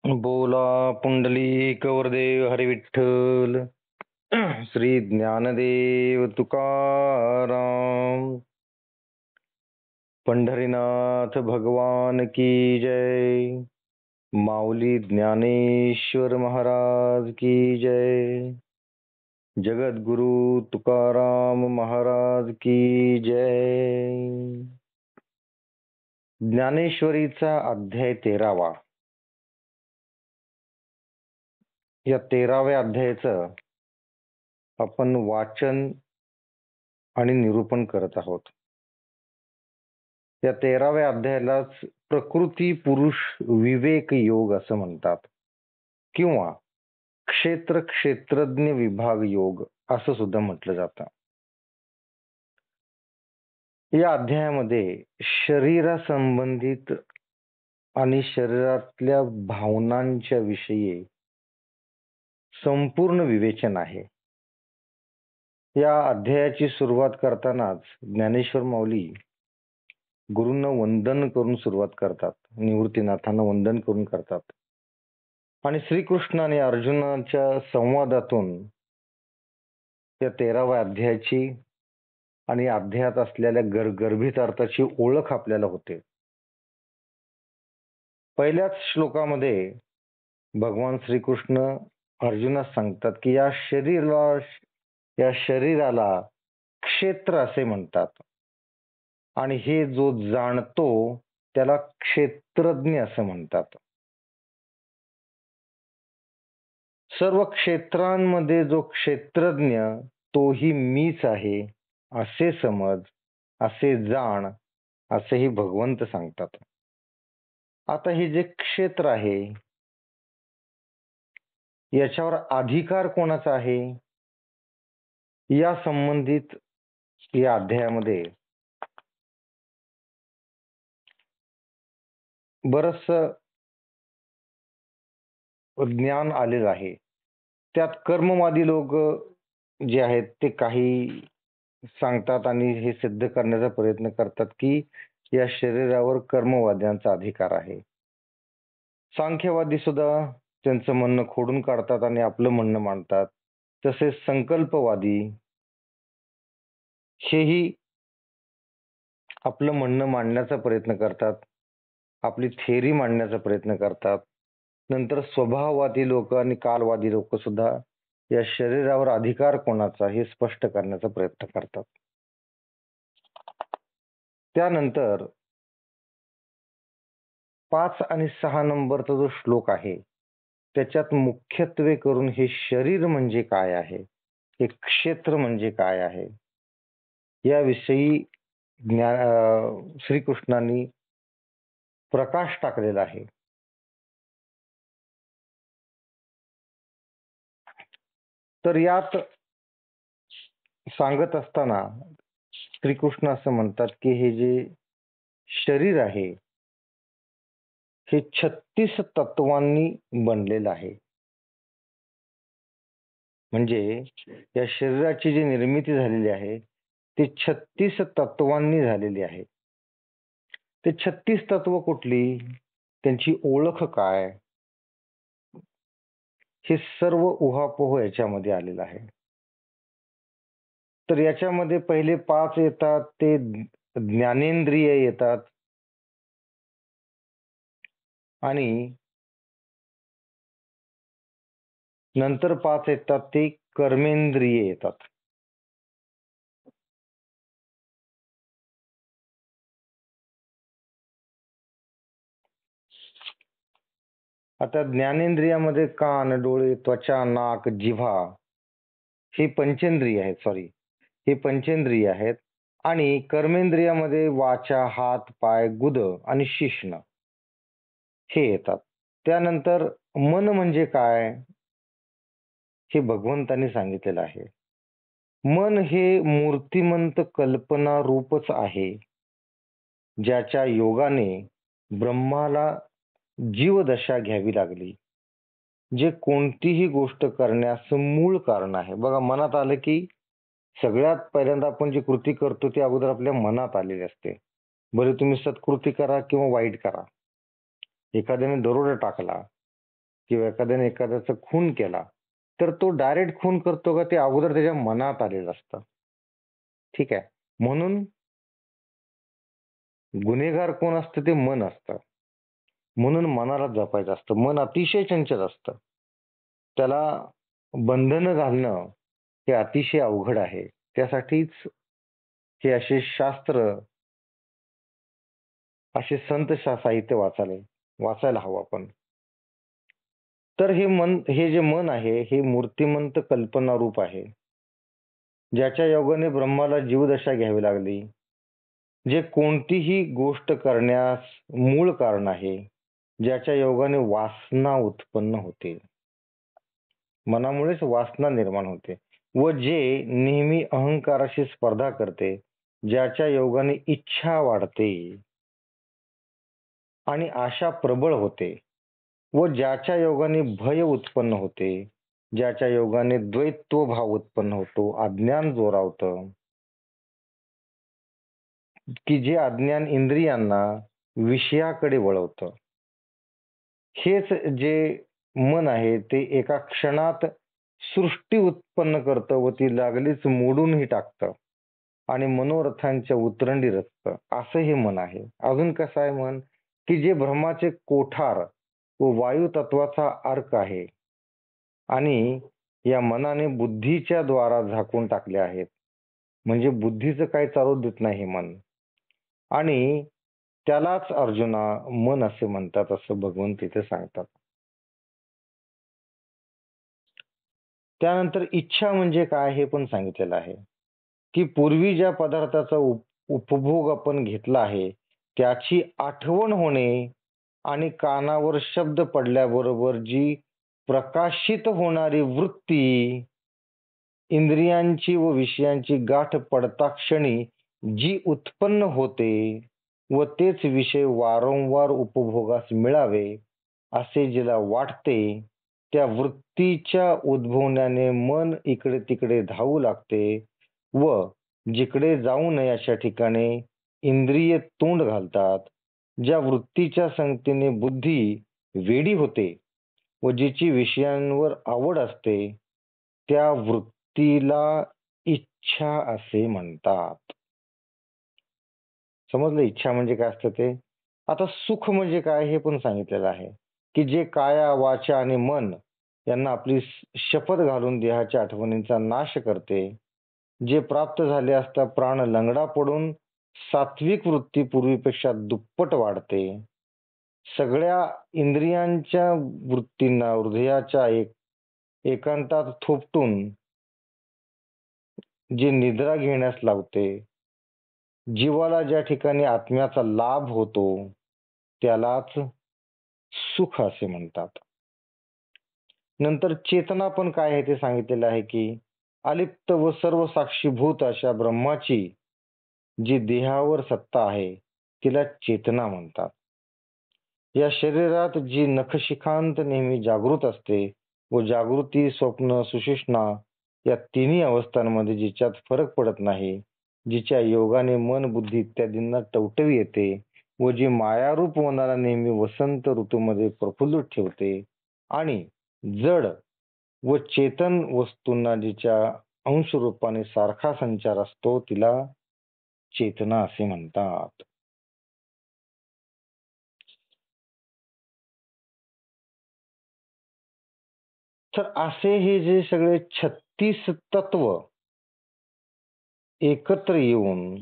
बोला पुंडलिक वरदेव हरी विठ्ठल. श्री ज्ञानदेव तुकाराम. पंढरीनाथ भगवान की जय. माऊली ज्ञानेश्वर महाराज की जय. जगद्गुरु तुकाराम महाराज की जय. ज्ञानेश्वरीचा अध्याय 13वा. या 13व्या अध्यायाचं आपण वाचन आणि निरूपण करत आहोत. या 13व्या अध्यायालाच प्रकृती पुरुष विवेक योग असं म्हणतात किंवा क्षेत्रज्ञ विभाग योग असं सुद्धा म्हटलं जातं. या अध्यायामध्ये शरीरासंबंधित आणि शरीरातल्या भावनांच्या विषयी संपूर्ण विवेचन आहे. या अध्यायाची सुरुवात करतानाच ज्ञानेश्वर माऊली गुरूंना वंदन करून सुरुवात करतात. निवृत्तीनाथांना वंदन करून करतात आणि श्रीकृष्ण आणि अर्जुनाच्या संवादातून या 13व्या अध्यायाची आणि अध्यायात असलेल्या गर्भित अर्थाची ओळख आपल्याला होते. पहिल्याच श्लोकामध्ये भगवान श्रीकृष्ण अर्जुनास सांगतात की या शरीराला क्षेत्र असे म्हणतात आणि हे जो जाणतो त्याला क्षेत्रज्ञ असं म्हणतात. सर्व क्षेत्रांमध्ये जो क्षेत्रज्ञ तोही मीच आहे असे समज, असे जाण, असेही भगवंत सांगतात. आता हे जे क्षेत्र आहे याच्यावर अधिकार कोणाचा आहे या संबंधित या अध्यायामध्ये बरंच ज्ञान आलेलं आहे. त्यात कर्मवादी लोक जे आहेत ते काही सांगतात आणि हे सिद्ध करण्याचा प्रयत्न करतात की या शरीरावर कर्मवाद्यांचा अधिकार आहे. सांख्यवादी सुद्धा त्यांचं म्हणणं खोडून काढतात आणि आपलं म्हणणं मांडतात. तसेच संकल्पवादी हेही आपलं म्हणणं मांडण्याचा प्रयत्न करतात, आपली थेअरी मांडण्याचा प्रयत्न करतात. नंतर स्वभाववादी लोक आणि कालवादी लोक सुद्धा या शरीरावर अधिकार कोणाचा हे स्पष्ट करण्याचा प्रयत्न करतात. त्यानंतर 5 आणि 6 नंबरचा जो श्लोक आहे त्याच्यात मुख्यत्वे करून हे शरीर म्हणजे काय आहे, हे क्षेत्र म्हणजे काय आहे याविषयी श्रीकृष्णांनी प्रकाश टाकलेला आहे. तर यात सांगत असताना श्रीकृष्ण असं म्हणतात की हे जे शरीर आहे हे 36 तत्वांनी बनलेलं आहे. म्हणजे या शरीराची जी निर्मिती झालेली आहे ती 36 तत्वांनी झालेली आहे. ते 36 तत्व कुठली, त्यांची ओळख काय, हे सर्व उहापोह याच्यामध्ये आलेलं आहे. तर याच्यामध्ये पहिले 5 येतात ते ज्ञानेंद्रिय येतात आणि नंतर 5 येतात ते कर्मेंद्रिय येतात. आता ज्ञानेंद्रियामध्ये कान, डोळे, त्वचा, नाक, जिव्हा हे पंचेंद्रिय आहेत. हे पंचेंद्रिय आहेत. आणि कर्मेंद्रियामध्ये वाचा, हात, पाय, गुद आणि शिश्न हे येतात. त्यानंतर मन म्हणजे काय हे भगवंतांनी सांगितलेलं आहे. मन हे मूर्तिमंत कल्पना रूपच आहे, ज्याच्या योगाने ब्रह्माला जीवदशा घ्यावी लागली, जे कोणतीही गोष्ट करण्यास मूळ कारण आहे. बघा, मनात आलं की सगळ्यात पहिल्यांदा आपण जी कृती करतो ती अगोदर आपल्या मनात आलेली असते. बरे तुम्ही सत्कृती करा किंवा वाईट करा. एखाद्याने दरोडा टाकला किंवा एखाद्याने एखाद्याचा खून केला, तर तो डायरेक्ट खून करतो का ते अगोदर त्याच्या मनात आलेलं असतं. ठीक आहे. म्हणून गुन्हेगार कोण असतं ते मन असतं. म्हणून मनाला जपायचं असतं. मन अतिशय चंचल असतं. त्याला बंधनं घालणं हे अतिशय अवघड आहे. त्यासाठीच हे असे शास्त्र, असे संत साहित्य वाचायला हवं आपण. तर हे जे मन आहे हे मूर्तिमंत कल्पनारूप आहे. ज्याच्या योगाने ब्रह्माला जीवदशा घ्यावी लागली. जे कोणतीही गोष्ट करण्यास मूळ कारण आहे. ज्याच्या योगाने वासना उत्पन्न होते. मनामुळेच वासना निर्माण होते व जे नेहमी अहंकाराशी स्पर्धा करते, ज्याच्या योगाने इच्छा वाढते आणि आशा प्रबळ होते व ज्याच्या योगाने भय उत्पन्न होते, ज्याच्या योगाने द्वैत्व भाव उत्पन्न होतो, अज्ञान जोरावतं, की जे अज्ञान इंद्रियांना विषयाकडे वळवतं. हेच जे मन आहे ते एका क्षणात सृष्टी उत्पन्न करतं व ती लागलीच मोडूनही टाकतं आणि मनोरथांच्या उतरंडी रचतं. असं हे मन आहे. अजून कसं आहे मन, की जे ब्रह्माचे कोठार व वायू तत्वाचा अर्क आहे आणि या मनाने बुद्धीच्या द्वारा झाकून टाकले आहेत. म्हणजे बुद्धीचं काही चालू देत नाही हे मन. आणि त्यालाच अर्जुना मन असे म्हणतात, असं भगवंत तिथे सांगतात. त्यानंतर इच्छा म्हणजे काय हे पण सांगितलेलं आहे, की पूर्वी ज्या पदार्थाचा उपभोग आपण घेतला आहे त्याची आठवण होणे आणि कानावर शब्द पडल्याबरोबर जी प्रकाशित होणारी वृत्ती, इंद्रियांची व विषयांची गाठ पडता क्षणी जी उत्पन्न होते व तेच विषय वारंवार उपभोगास मिळावे असे जिला वाटते, त्या वृत्तीच्या उद्भवण्याने मन इकडे तिकडे धावू लागते व जिकडे जाऊ नये अशा ठिकाणी इंद्रिय तोंड घालतात. ज्या वृत्तीच्या संगतीने बुद्धी वेडी होते व जिची विषयांवर आवड असते त्या वृत्तीला इच्छा असे म्हणतात. समजलं इच्छा म्हणजे काय असतं ते? आता सुख म्हणजे काय हे पण सांगितलेलं आहे, की जे काया, वाचा आणि मन यांना आपली शपथ घालून देहाच्या आठवणींचा नाश करते. जे प्राप्त झाले असता प्राण लंगडा पडून सात्विक वृत्ती पूर्वीपेक्षा दुप्पट वाढते. सगळ्या इंद्रियांच्या वृत्तींना हृदयाच्या एकांतात थोपटून जे निद्रा घेण्यास लावते, जीवाला ज्या ठिकाणी आत्म्याचा लाभ होतो त्यालाच सुख असे म्हणतात. नंतर चेतना पण काय आहे ते सांगितलेलं आहे, की अलिप्त व सर्व साक्षीभूत अशा ब्रह्माची जी देहावर सत्ता आहे तिला चेतना म्हणतात. या शरीरात जी नखशिखांत नेहमी जागृत असते व जागृती, स्वप्न, सुषुम्ना या तिन्ही अवस्थांमध्ये जिच्यात फरक पडत नाही, जिच्या योगाने मन, बुद्धी इत्यादींना टवटवी येते व जी मायारूप मनाला नेहमी वसंत ऋतूमध्ये प्रफुल्लित ठेवते आणि जड व चेतन वस्तूंना जिच्या अंश रूपाने सारखा संचार असतो तिला चेतना असे म्हणतात. तर असे हे जे सगळे 36 तत्व एकत्र येऊन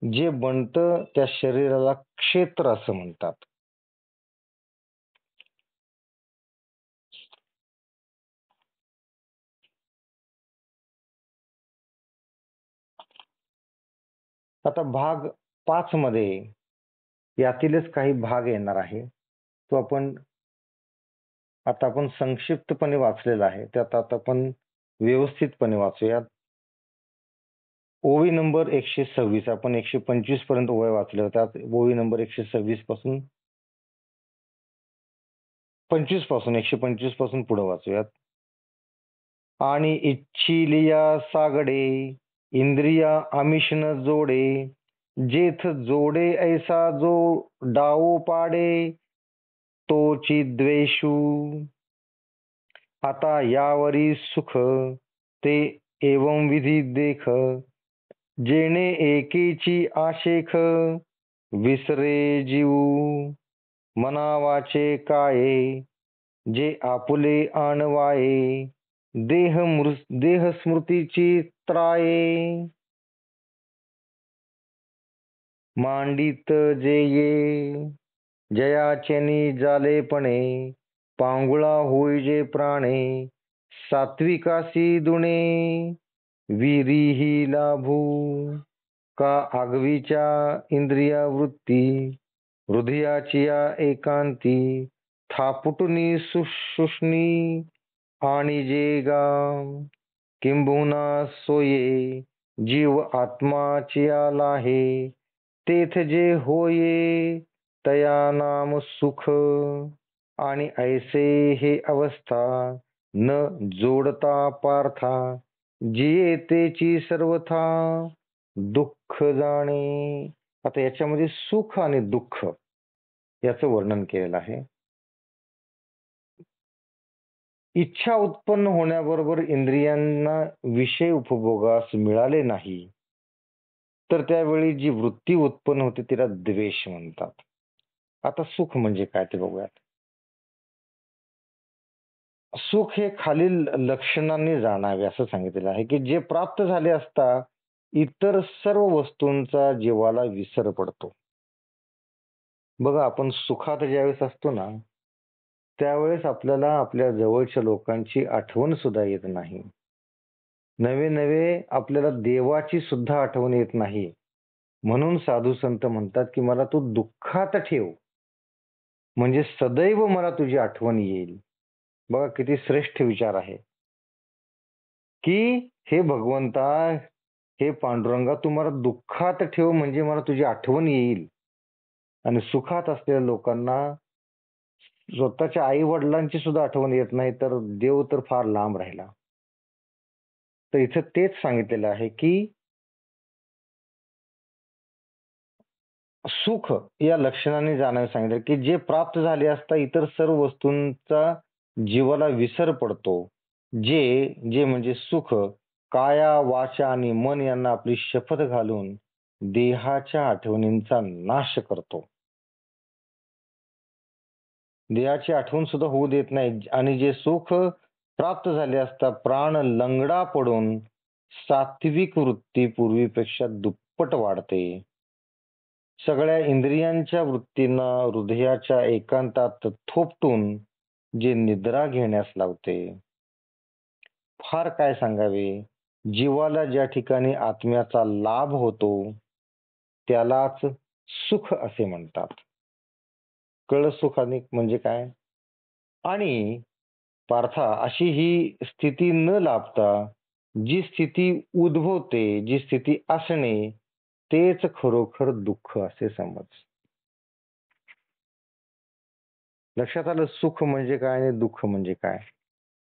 जे बनतं त्या शरीराला क्षेत्र असं म्हणतात. आता भाग 5 मध्ये यातीलच काही भाग येणार आहे. तो आपण संक्षिप्तपणे वाचलेला आहे. त्यात आता आपण व्यवस्थितपणे वाचूयात. ओवी नंबर 126 आपण 125 पर्यंत ओव्या वाचल्या होत्या. ओवी नंबर 126 पासून 125 पासून पुढे वाचूयात. आणि इच्छिलिया सागडे इंद्रिया आमिष न जोडे जेथ जोडे ऐसा जो डाओ पाडे तोची द्वेषू. आता यावरी सुख ते एवं विधी देख, जेणे एकेची आशेख विसरे जीव. मनावाचे काये जे आपुले आणवाये, देह स्मृतीची त्राये. मांडित जे ये जयाचेनी जालेपणे, पांगुळा होई जे प्राणे सात्विकासी दुणे. विरीही लाभू का आगवीच्या इंद्रिया वृत्ती, हृदयाची या एकांती थापुटुनी सुष्णी. आणि जे गा किंबहुना सोये जीव आत्माची आहे, तेथ जे होये तया नाम सुख. आणि ऐसे हे अवस्था न जोडता पार्था, जिये तेची सर्वथा दुःख जाणे. आता याच्यामध्ये सुख आणि दुःख याचं वर्णन केलेलं आहे. इच्छा उत्पन्न होण्याबरोबर इंद्रियांना विषय उपभोगास मिळाले नाही, तर त्यावेळी जी वृत्ती उत्पन्न होते तिला द्वेष म्हणतात. आता सुख म्हणजे काय ते बघूयात. सुख हे खालील लक्षणांनी जाणावे असं सांगितलेलं आहे, की जे प्राप्त झाले असता इतर सर्व वस्तूंचा जीवाला विसर पडतो. बघा, आपण सुखात ज्यावेळेस असतो ना, त्यावेळेस आपल्याला आपल्या जवळच्या लोकांची आठवण सुद्धा येत नाही. नवे नवे आपल्याला देवाची सुद्धा आठवण येत नाही. म्हणून साधू संत म्हणतात, की मला तू दुःखात ठेव, म्हणजे सदैव मला तुझी आठवण येईल. बघा किती श्रेष्ठ विचार आहे, की हे भगवंता, हे पांडुरंगा, तू मला दुःखात ठेव म्हणजे मला तुझी आठवण येईल. आणि सुखात असलेल्या लोकांना स्वतःच्या आई वडिलांची सुद्धा आठवण येत नाही, तर देव तर फार लांब राहिला. तर इथे तेच सांगितलेलं आहे, की सुख या लक्षणाने जाणावे सांगितलं, की जे प्राप्त झाले असता इतर सर्व वस्तूंचा जीवाला विसर पडतो. जे म्हणजे सुख काया, वाचा आणि मन यांना आपली शपथ घालून देहाच्या आठवणींचा नाश करतो. देहाची आठवण सुद्धा होऊ देत नाही. आणि जे सुख प्राप्त झाले असता प्राण लंगडा पडून सात्विक वृत्ती पूर्वीपेक्षा दुप्पट वाढते. सगळ्या इंद्रियांच्या वृत्तींना हृदयाच्या एकांतात थोपटून जे निद्रा घेण्यास लावते. फार काय सांगावे, जीवाला ज्या ठिकाणी आत्म्याचा लाभ होतो त्यालाच सुख असे म्हणतात. कळलं सुख म्हणजे काय? आणि पार्था, अशी ही स्थिती न लाभता जी स्थिती उद्भवते, जी स्थिती असणे, तेच खरोखर दुःख असे समज. लक्षात आलं सुख म्हणजे काय आणि दुःख म्हणजे काय?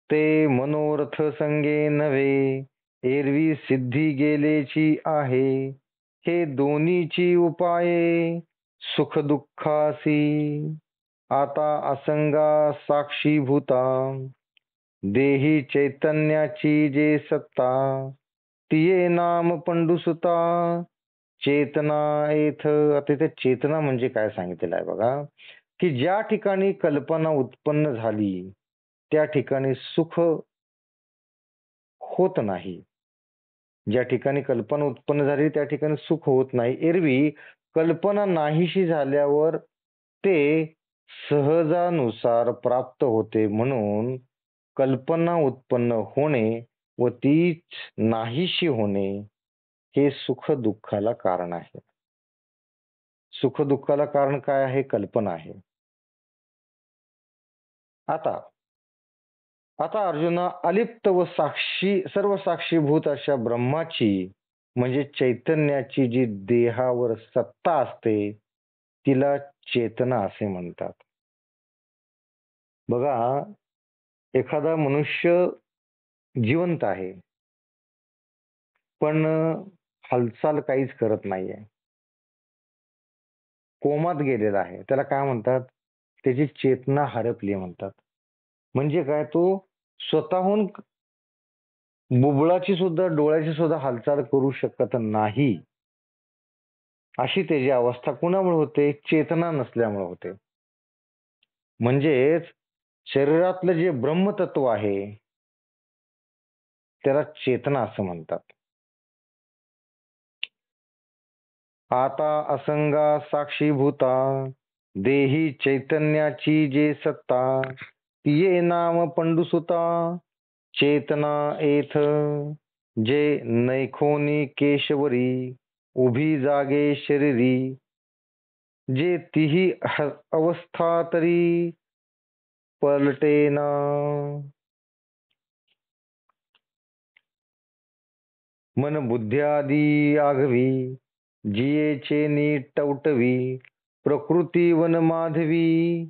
ते मनोरथ संगे नव्हे, एरवी सिद्धी गेलेची आहे. हे दोन्हीची उपाये सुख दुःखासी. आता असंगा साक्षीभूता, देही चैतन्याची जे सत्ता, तिये नाम पंडुसुता. चेतना येथ. आता इथे चेतना म्हणजे काय सांगितलेलं आहे बघा, की ज्या ठिकाणी कल्पना उत्पन्न झाली त्या ठिकाणी सुख होत नाही. ज्या ठिकाणी कल्पना उत्पन्न झाली त्या ठिकाणी सुख होत नाही. एरवी कल्पना नाहीशी झाल्यावर ते सहजानुसार प्राप्त होते. म्हणून कल्पना उत्पन्न होणे व तीच नाहीशी होणे हे सुख दुःखाला कारण आहे. सुख दुःखाला कारण काय आहे? कल्पना आहे. आता अर्जुना, अलिप्त व साक्षी, सर्व साक्षीभूत अशा ब्रह्माची म्हणजे चैतन्याची जी देहावर सत्ता असते तिला चेतना असे म्हणतात. बघा, एखादा मनुष्य जिवंत आहे पण हालचाल काहीच करत नाहीये, कोमात गेलेला आहे, त्याला काय म्हणतात? त्याची चेतना हरपली म्हणतात. म्हणजे काय, तो स्वतःहून बुबुळाची सुद्धा, डोळ्याची सुद्धा हालचाल करू शकत नाही. अशी त्याची अवस्था कुणामुळे होते? चेतना नसल्यामुळे होते. म्हणजेच शरीरातलं जे ब्रह्मतत्व आहे त्याला चेतना असं म्हणतात. आता असंगा साक्षीभूता देही चैतन्याची जे सत्ता, तिये नाम पंडुसुता चेतना एथ जे नैखोनी केशवरी उभी जागे शरीरी जे तिही अवस्था तरी पलटेना. मन बुद्ध्यादी आघवी जियेचे नीट टवटवी प्रकृती वन माधवी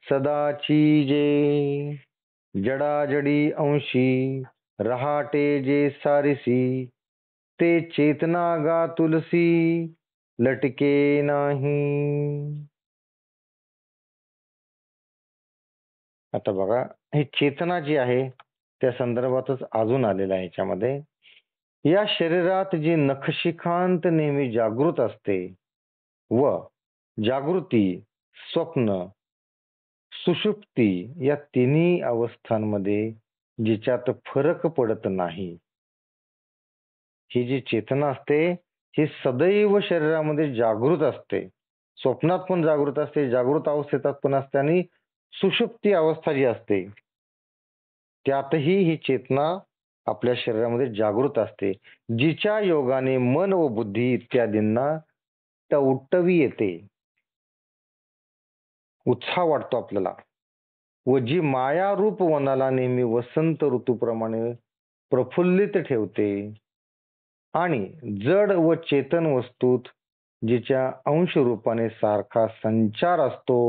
सदाची जे जडाजडी अंशी रहाटे जे सारिसी ते चेतना गा तुलसी लटके नाही. आता बघा, ही चेतना जी आहे त्या संदर्भातच अजून आलेलं आहे याच्यामध्ये. या शरीरात जी नखशिखांत नेहमी जागृत असते व जागृती, स्वप्न, सुषुप्ती या तिन्ही अवस्थांमध्ये जिच्यात फरक पडत नाही, ही जी चेतना असते ही सदैव शरीरामध्ये जागृत असते. स्वप्नात पण जागृत असते, जागृत अवस्थेत पण असते आणि सुषुप्ती अवस्था जी असते त्यातही ही चेतना आपल्या शरीरामध्ये जागृत असते, जिच्या योगाने मन व बुद्धी इत्यादींना टवटवी येते, उत्साह वाटतो आपल्याला, व जी माया रूप वनाला नेहमी वसंत ऋतूप्रमाणे प्रफुल्लित ठेवते आणि जड व चेतन वस्तूत जिच्या अंश रूपाने सारखा संचार असतो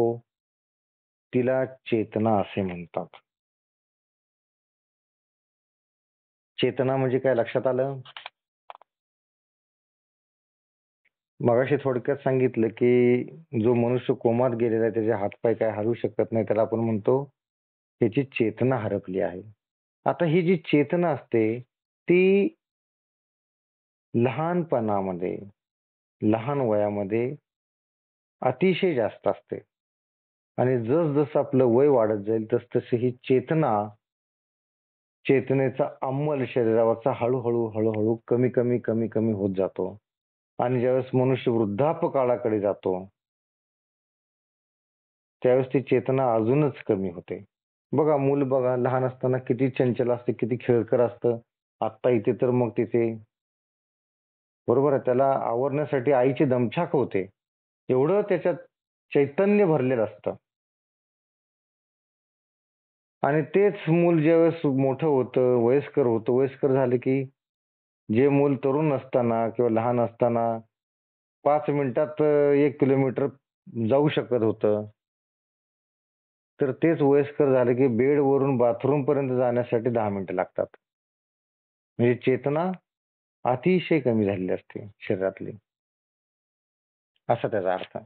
तिला चेतना असे म्हणतात. चेतना म्हणजे काय लक्षात आलं? मगाशी थोडक्यात सांगितलं की जो मनुष्य कोमात गेलेला आहे त्याचे हातपाय काय हलू शकत नाही, त्याला आपण म्हणतो त्याची चेतना हरपली आहे. आता ही जी चेतना असते ती लहानपणामध्ये, लहान वयामध्ये अतिशय जास्त असते आणि जसजसं आपलं वय वाढत जाईल तसतशी ही चेतनेचा अंमल शरीरावरचा हळूहळू हळूहळू कमी कमी कमी कमी होत जातो आणि ज्यावेळेस मनुष्य वृद्धापकाळाकडे जातो त्यावेळेस ती चेतना अजूनच कमी होते. बघा, मूल बघा लहान असताना किती चंचल असते, किती खेळकर असतं. आत्ता इथे तर मग तिथे, बरोबर आहे, त्याला आवरण्यासाठी आईची दमछाक होते, एवढं त्याच्यात चैतन्य भरलेलं असतं. आणि तेच मूल ज्यावेळेस मोठं होतं, वयस्कर झालं की जे मूल तरुण असताना किंवा लहान असताना 5 मिनिटात 1 किलोमीटर जाऊ शकत होतं, तर तेच वयस्कर झालं की बेडवरून बाथरूम पर्यंत जाण्यासाठी 10 मिनिटं लागतात. म्हणजे चेतना अतिशय कमी झालेली असते शरीरातली, असा त्याचा अर्थ.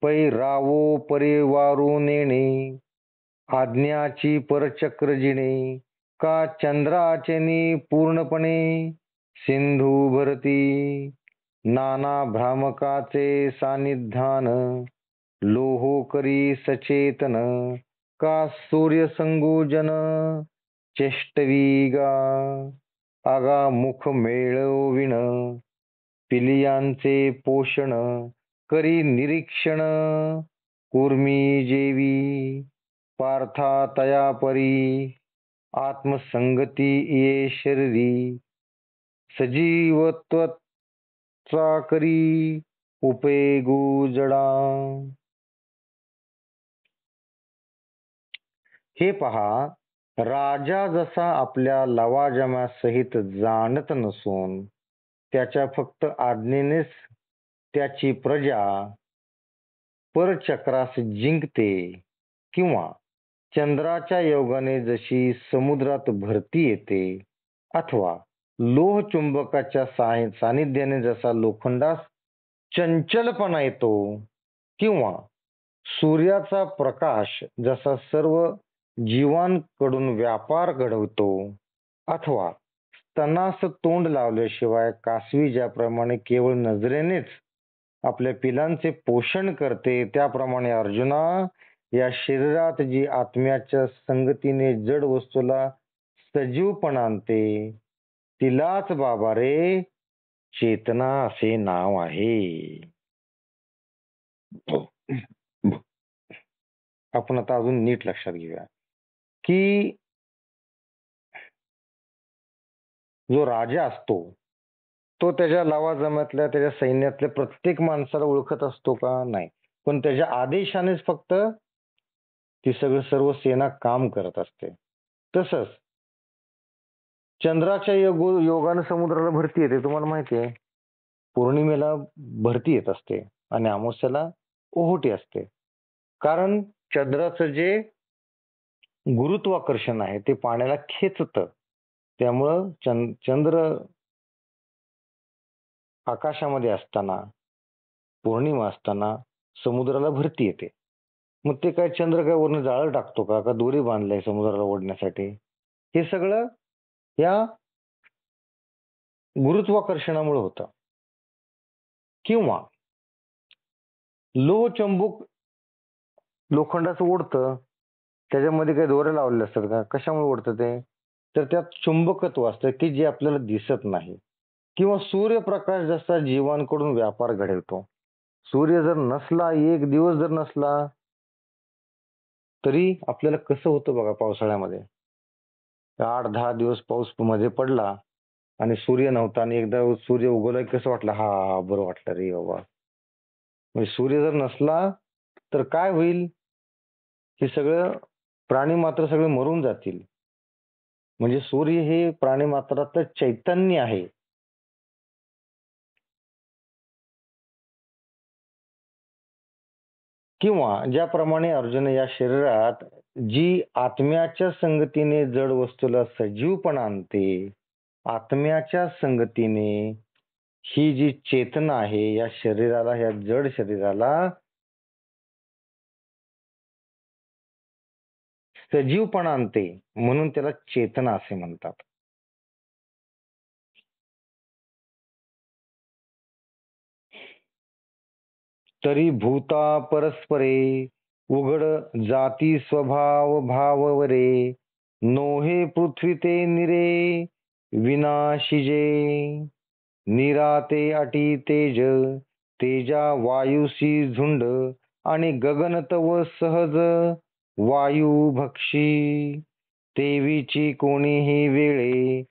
पै रावो परिवारू नेणे आज्ञाची परचक्र जिणे का चंद्राचेनी पूर्णपणे सिंधू भरती नाना भ्रामकाचे सानिध्यान लोहो करी सचेतन का सूर्य संगोजन चेष्टवी गा आगा मुख मेळविण पिलियांचे पोषण करी निरीक्षण कुर्मी जेवी पार्था तया परी आत्मसंगती ये शरीरी सजीवत्वचा करी उपयोगू जडा. हे पहा, राजा जसा आपल्या लवाजमासहित जाणत नसून त्याच्या फक्त आज्ञेनेच त्याची प्रजा परचक्रास जिंकते किंवा चंद्राच्या योगाने जशी समुद्रात भरती येते अथवा लोह चुंबकाच्या सानिध्याने जसा लोखंडास चंचलपणा येतो, किंवा सूर्याचा प्रकाश जसा सर्व जीवांकडून व्यापार घडवतो, अथवा स्तनास तोंड लावल्याशिवाय कासवी ज्याप्रमाणे केवळ नजरेनेच आपल्या पिलांचे पोषण करते, त्याप्रमाणे अर्जुना, या शरीरात जी आत्म्याच्या संगतीने जड वस्तूला सजीवपणा आणते, तिलाच बाबा रे चेतना असे नाव आहे. आपण आता अजून नीट लक्षात घेऊया की जो राजा असतो तो त्याच्या लवाजम्यातल्या त्याच्या सैन्यातल्या प्रत्येक माणसाला ओळखत असतो का? नाही. पण त्याच्या आदेशानेच फक्त ती सर्व सेना काम करत असते. तसंच चंद्राच्या योगाने समुद्राला भरती येते, तुम्हाला माहिती आहे. पौर्णिमेला भरती येत असते आणि अमावस्याला ओहोटी असते. कारण चंद्राचं जे गुरुत्वाकर्षण आहे ते पाण्याला खेचतं. त्यामुळं चंद्र आकाशामध्ये असताना, पौर्णिमा असताना समुद्राला भरती येते. मग ते काय चंद्र काय वरून जाळं टाकतो का दोरी बांधलाय समुद्राला ओढण्यासाठी? हे सगळं या गुरुत्वाकर्षणामुळे होतं. किंवा लोह चंबुक लोखंडाचं ओढतं, त्याच्यामध्ये काही दोरे लावलेले असतात का? कशामुळे ओढतं ते? तर त्यात चुंबकत्व असतं की जे आपल्याला दिसत नाही. किंवा सूर्यप्रकाश जसा जीवांकडून व्यापार घडवतो. सूर्य जर नसला, एक दिवस जर नसला, तरी आपल्याला कसं होतं बघा पावसाळ्यामध्ये. 8-10 दिवस पाऊस मध्ये पडला आणि सूर्य नव्हता आणि एकदा सूर्य उगवला कसं वाटलं? हा बरं वाटलं रे बाबा. म्हणजे सूर्य जर नसला तर काय होईल? हे सगळं प्राणी मात्र सगळे मरून जातील. म्हणजे सूर्य हे प्राणी मात्रात चैतन्य आहे. किंवा ज्याप्रमाणे अर्जुन या शरीरात जी आत्म्याच्या संगतीने जड वस्तूला सजीवपणा आणते, आत्म्याच्या संगतीने ही जी चेतना आहे या शरीराला, या जड शरीराला सजीवपणा आणते, म्हणून त्याला चेतना असे म्हणतात. तरी भूता परस्परे उघड जाती स्वभाव भाववरे, नोहे पृथ्वी ते निरे विनाशिजे, निराते अटी तेज तेजा वायुसी झुंड, आणि गगन तव सहज वायू भक्षी, तेवीची कोणीही वेळे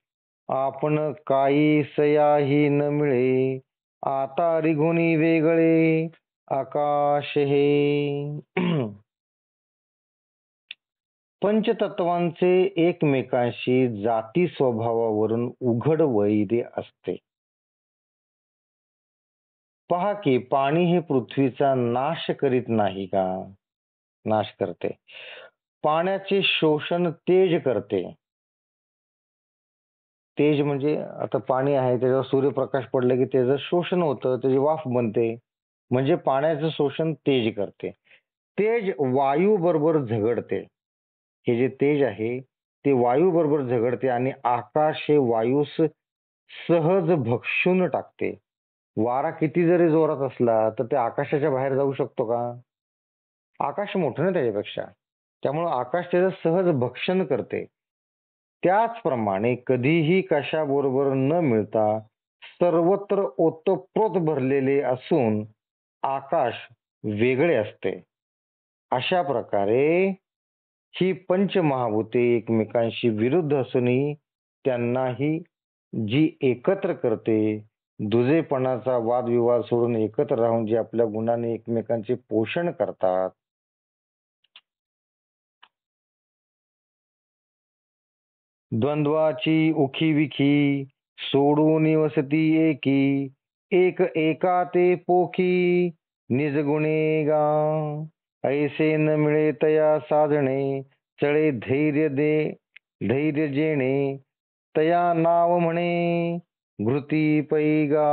आपण काही सयाही न मिळे, आता रिघुनी वेगळे आकाश हे. पंचतत्वांचे एकमेकांशी जाती स्वभावावरून उघड वैर असते. पहा की पाणी हे पृथ्वीचा नाश करीत नाही का? नाश करते. पाण्याचे शोषण तेज करते. तेज म्हणजे आता पाणी आहे त्याच्यावर सूर्यप्रकाश पडला की त्याचं शोषण होतं, त्याची वाफ बनते. म्हणजे पाण्याचं शोषण तेज करते. तेज वायू बरोबर झगडते. हे जे तेज आहे ते वायू बरोबर झगडते आणि आकाश हे वायूस सहज भक्षून टाकते. वारा किती जरी जोरात असला तर ते आकाशाच्या बाहेर जाऊ शकतो का? आकाश मोठं ना त्याच्यापेक्षा. त्यामुळे आकाश त्याचं सहज भक्षण करते. त्याचप्रमाणे कधीही कशाबरोबर न मिळता सर्वत्र ओतप्रोत भरलेले असून आकाश वेगळे असते. अशा प्रकारे ही पंचमहाभूते एकमेकांशी विरुद्ध असूनही त्यांनाही जी एकत्र करते, दुजेपणाचा वादविवाद सोडून एकत्र राहून जे आपल्या गुणाने एकमेकांचे पोषण करतात, द्वंद्वाची उखी विखी सोडून वसती एकी, एक एका ते पोखी निजगुणे गा, ऐसे न मिळे तया साधणे, चळे धैर्य जेणे, तया नाव म्हणे घृती पैगा.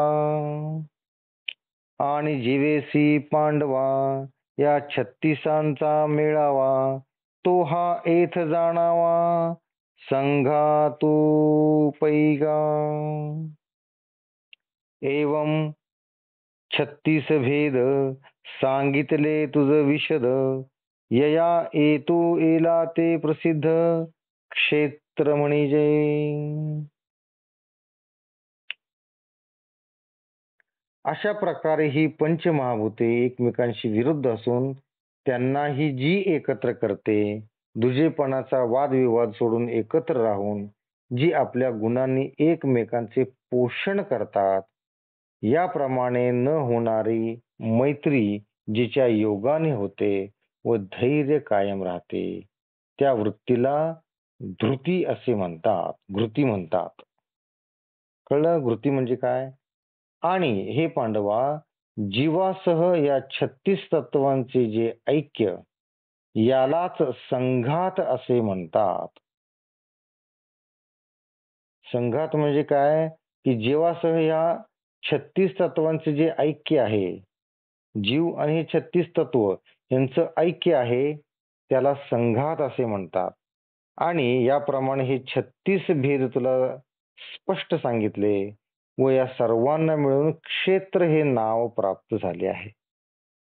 आणि जीवेसी पांडवा या 36 मेळावा, तो हा एथ जाणावा संघातू पैगा. एवं 36 भेद सांगितले तुझ विशद, यया येतो एला ते प्रसिद्ध क्षेत्र म्हणजे. अशा प्रकारे ही पंचमहाभूते एकमेकांशी विरुद्ध असून त्यांनाही जी एकत्र करते, दुजेपणाचा वादविवाद सोडून एकत्र राहून जी आपल्या गुणांनी एकमेकांचे पोषण करतात, याप्रमाणे न होणारी मैत्री जिच्या योगाने होते व धैर्य कायम राहते, त्या वृत्तीला धृती असे म्हणतात, घृती म्हणतात. कळलं घृती म्हणजे काय? आणि हे पांडवा, जीवासह या 36 तत्वांचे जे ऐक्य, यालाच संघात असे म्हणतात. संघात म्हणजे काय? की जीवासह या 36 तत्वांचे जे ऐक्य आहे, जीव आणि हे 36 तत्व यांचं ऐक्य आहे, त्याला संघात असे म्हणतात. आणि याप्रमाणे हे 36 भेद तुला स्पष्ट सांगितले व या सर्वांना मिळून क्षेत्र हे नाव प्राप्त झाले आहे.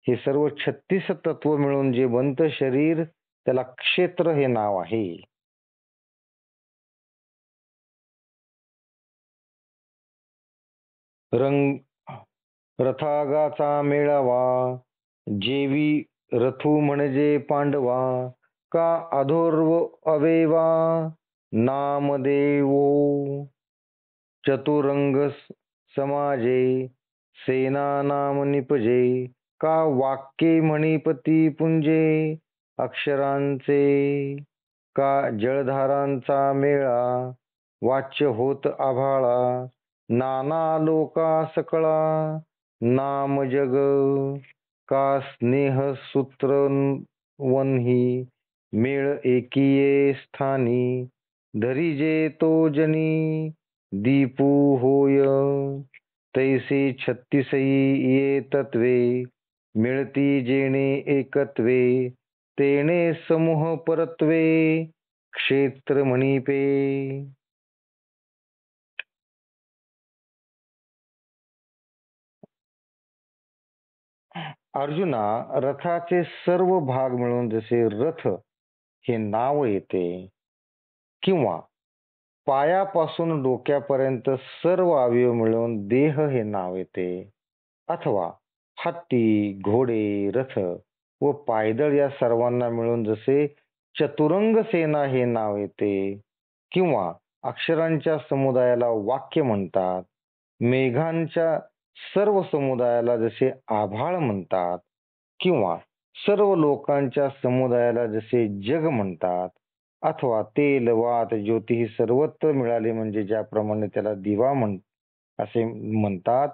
हे सर्व 36 तत्व मिळून जे बनतं शरीर, त्याला क्षेत्र हे नाव आहे. रंग रथागाचा मेळावा, जेवी रथू म्हणजे पांडवा, का अधोर्व अवेवा नामदेवो. चतुरंग समाजे सेना नाम निपजे, का वाक्ये मणिपती पुंजे अक्षरांचे. का जलधारांचा मेळा, वाच्य होत आभाळा, नाना लोका सकळा नाम जग. का स्नेह सूत्र वन्ही मेळ एकिये स्थानी, धरिजे तो जनी दीपू होय. तैसे 36 ये तत्वे, मिळती जेणे एकत्वे, तेणे समूह परत्वे क्षेत्र म्हणिपे. अर्जुना, रथाचे सर्व भाग मिळून जसे रथ हे नाव येते, किंवा पायापासून डोक्यापर्यंत सर्व अवयव मिळून देह हे नाव येते, अथवा हत्ती, घोडे, रथ व पायदळ या सर्वांना मिळून जसे चतुरंग सेना हे नाव येते, किंवा अक्षरांच्या समुदायाला वाक्य म्हणतात, मेघांच्या सर्व समुदायाला जसे आभाळ म्हणतात, किंवा सर्व लोकांच्या समुदायाला जसे जग म्हणतात, अथवा तेल, वात, ज्योती ही सर्वत्र मिळाले म्हणजे ज्याप्रमाणे त्याला दिवा असे म्हणतात,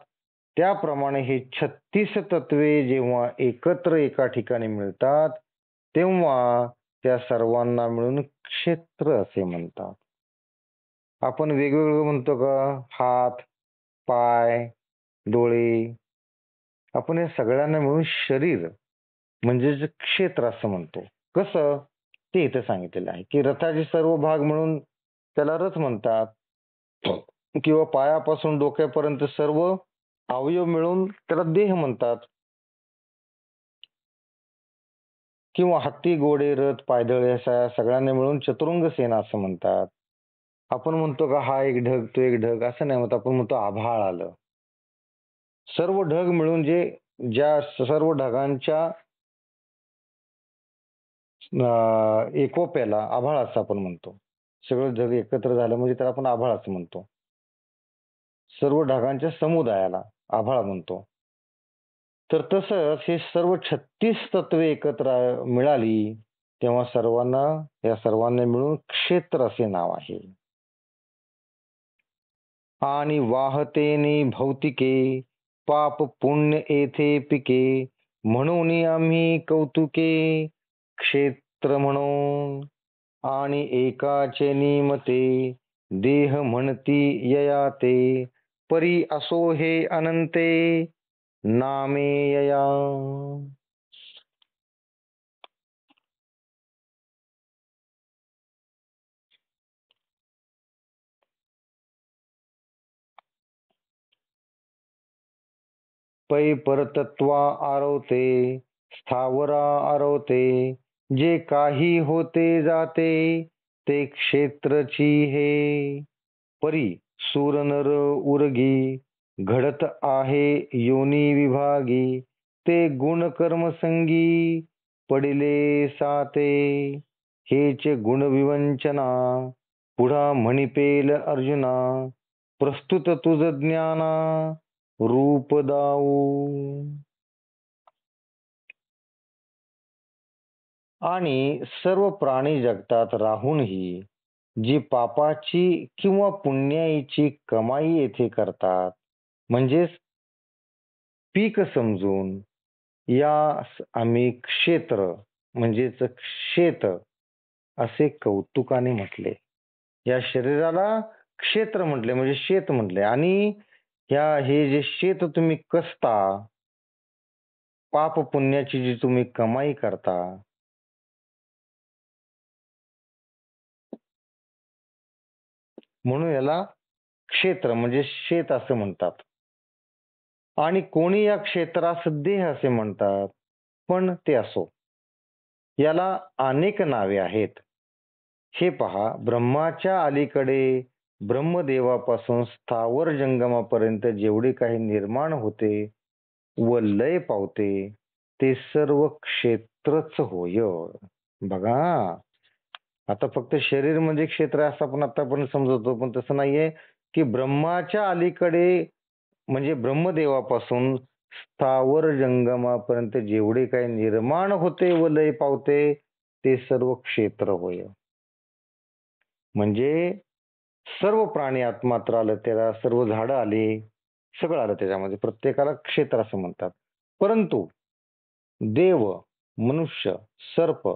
त्याप्रमाणे हे 36 तत्वे जेव्हा एकत्र एका ठिकाणी मिळतात, तेव्हा त्या सर्वांना मिळून क्षेत्र असे म्हणतात. आपण वेगवेगळं म्हणतो का? हात, पाय, डोळे, आपण या सगळ्यांना मिळून शरीर म्हणजे क्षेत्र असं म्हणतो. कसं? ते इथे सांगितलेलं आहे की रथाचे सर्व भाग मिळून त्याला रथ म्हणतात, किंवा पायापासून डोक्यापर्यंत सर्व अवयव मिळून त्याला देह म्हणतात, किंवा हत्ती, घोडे, रथ, पायदळ या सगळ्यांना मिळून चतुरंग सेना असं म्हणतात. आपण म्हणतो का हा एक ढग, तो एक ढग, असं नाही म्हणतो. आपण म्हणतो आभाळ आलं. सर्व ढग मिळून ज्या सर्व ढगांच्या एकोप्याला आभाळ असं आपण म्हणतो. सगळं ढग एकत्र झालं म्हणजे त्याला आपण आभाळ असं म्हणतो. सर्व ढगांच्या समुदायाला आभाळ म्हणतो. तर तसंच हे सर्व 36 तत्वे एकत्र मिळाली तेव्हा या सर्वांना मिळून क्षेत्र असे नाव आहे. आणि वाहतेनी भौतिके, पाप पुण्य येथे पिके, म्हणून आम्ही कौतुके क्षेत्र म्हणून. आणि एकाचे निमते, देह म्हणती यया ते, परी असो हे अनंते, नामे यया. पै परतत्वा आरवते, स्थावरा आरवते, जे काही होते जाते, ते क्षेत्रची हे. परी सूर नर उरगी, घडत आहे योनी विभागी, ते गुण कर्म संगी, पडिले साते, हेच गुण विवंचना, पुढा म्हणिपेल अर्जुना, प्रस्तुत तुझ ज्ञाना, रूप दाऊ. आणि सर्व प्राणी जगतात राहूनही जी पापाची किंवा पुण्याईची कमाई येथे करतात, म्हणजेच पीक समजून यास आम्ही क्षेत्र म्हणजेच शेत असे कौतुकाने म्हटले. या शरीराला क्षेत्र म्हटले म्हणजे शेत म्हटले. आणि हे जे शेत तुम्ही कसता, पाप पुण्याची जी तुम्ही कमाई करता, म्हणून याला क्षेत्र म्हणजे शेत असं म्हणतात. आणि कोणी या क्षेत्रास देह असे म्हणतात. पण ते असो, याला अनेक नावे आहेत. हे पहा, ब्रह्माच्या अलीकडे ब्रह्मदेवापासून स्थावर जंगमापर्यंत जेवढे काही निर्माण होते व लय पावते, ते सर्व क्षेत्रच होय. बघा, आता फक्त शरीर म्हणजे क्षेत्र असं आपण आतापर्यंत समजतो, पण तसं नाहीये. की ब्रह्माच्या अलीकडे म्हणजे ब्रह्मदेवापासून स्थावर जंगमापर्यंत जेवढे काही निर्माण होते व लय पावते, ते सर्व क्षेत्र होय. म्हणजे सर्व प्राणी आत्मात्र आलं, त्याला सर्व झाडं आली, सगळं आलं त्याच्यामध्ये, प्रत्येकाला क्षेत्र असं म्हणतात. परंतु देव, मनुष्य, सर्प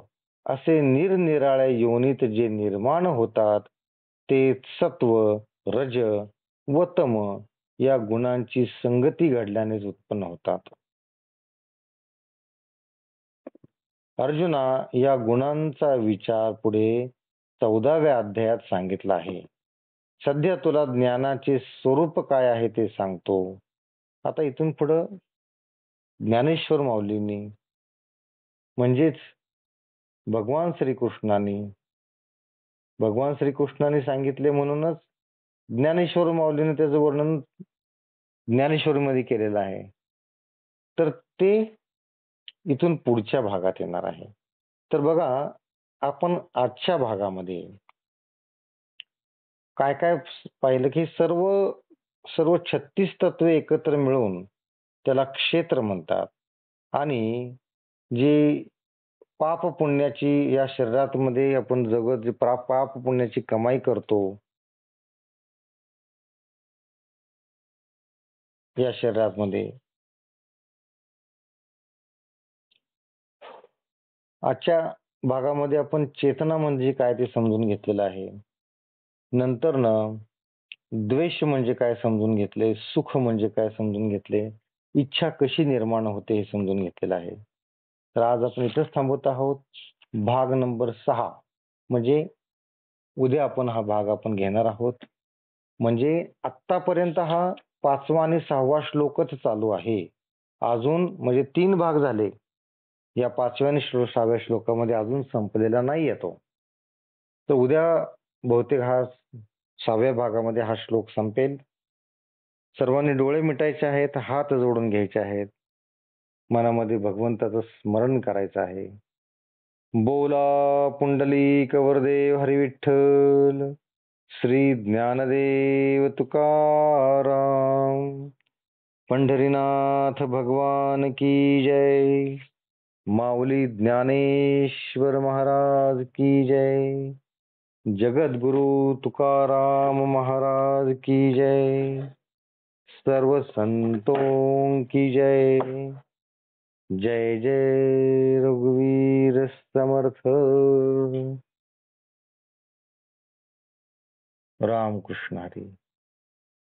असे निरनिराळ्या योनीत जे निर्माण होतात, ते सत्व, रज व तम या गुणांची संगती घडल्यानेच उत्पन्न होतात. अर्जुना, या गुणांचा विचार पुढे 14व्या अध्यायात सांगितला आहे. सध्या तुला ज्ञानाचे स्वरूप काय आहे ते सांगतो. आता इथून पुढं ज्ञानेश्वर माऊलींनी म्हणजेच भगवान श्रीकृष्णाने सांगितले, म्हणूनच ज्ञानेश्वर माऊलीने त्याचं वर्णन ज्ञानेश्वरीमध्ये केलेलं आहे. तर ते इथून पुढच्या भागात येणार आहे. तर बघा, आपण आजच्या भागामध्ये काय काय पाहिलं की सर्व 36 तत्वे एकत्र मिळून त्याला क्षेत्र म्हणतात. आणि जी पाप पुण्याची या शरीरात मध्ये आपण जगत, पाप पुण्याची कमाई करतो या शरीरात मध्ये, आजच्या भागामध्ये आपण चेतना म्हणजे काय ते समजून घेतलेलं आहे. नंतर द्वेष म्हणजे काय समजून घेतले, सुख म्हणजे काय समजून घेतले, इच्छा कशी निर्माण होते हे समजून घेतलेलं आहे. तर आज आपण इथंच थांबवत आहोत. भाग नंबर 6 म्हणजे उद्या आपण हा भाग आपण घेणार आहोत. म्हणजे आतापर्यंत हा 5वा आणि 6वा श्लोकच चालू आहे. अजून म्हणजे 3 भाग झाले. या 5व्या आणि 6व्या श्लोकामध्ये अजून संपलेला नाहीये तो. तर उद्या बहुतेक हा 6व्या भागामध्ये हा श्लोक संपेल. सर्वांनी डोळे मिटायचे आहेत, हात जोडून घ्यायचे आहेत, मनामध्ये भगवंताचं स्मरण करायचं आहे. बोला पुंडलिक वरदेव हरी विठ्ठल, श्री ज्ञानदेव तुकाराम, पंढरीनाथ भगवान की जय, माऊली ज्ञानेश्वर महाराज की जय, जगद्गुरु तुकाराम महाराज की जय, सर्व संतों की जय. जय जय रघुवीर समर्थ. रामकृष्ण हरी.